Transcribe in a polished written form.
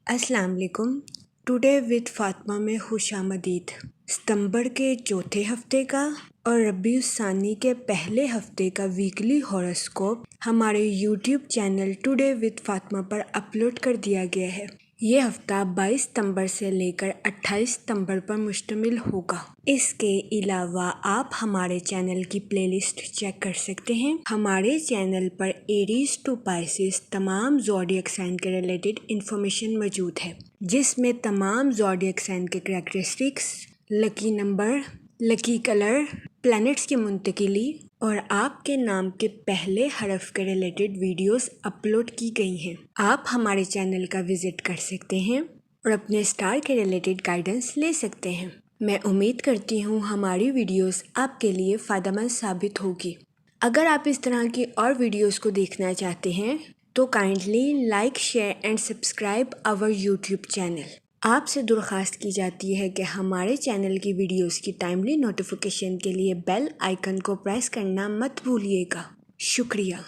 अस्सलाम वालेकुम। Today with Fatima में खुश आमदीद। सितंबर के चौथे हफ्ते का और रबीउल सानी के पहले हफ्ते का वीकली हॉरोस्कोप हमारे YouTube channel today with Fatima पर अपलोड कर दिया गया है। ये हफ्ता 22 सितंबर से लेकर 28 सितंबर पर मुश्तमिल होगा। इसके अलावा आप हमारे चैनल की प्लेलिस्ट चेक कर सकते हैं। हमारे चैनल पर एरीज टू पाइसेस तमाम ज़ोडिएक साइन के रिलेटेड इंफॉर्मेशन मौजूद है, जिसमें तमाम ज़ोडिएक साइन के characteristics, lucky number, lucky colour, planets की मुंतकिली और आपके नाम के पहले हरफ के रिलेटेड वीडियोस अपलोड की गई हैं। आप हमारे चैनल का विजिट कर सकते हैं और अपने स्टार के रिलेटेड गाइडेंस ले सकते हैं। मैं उम्मीद करती हूँ हमारी वीडियोस आपके लिए फ़ायदेमंद साबित होगी। अगर आप इस तरह की और वीडियोस को देखना चाहते हैं तो kindly like, share and subscribe our YouTube channel. आपसे दरख्वास्त की जाती है कि हमारे चैनल की वीडियोस की टाइमली नोटिफिकेशन के लिए बेल आइकन को प्रेस करना मत भूलिएगा। शुक्रिया।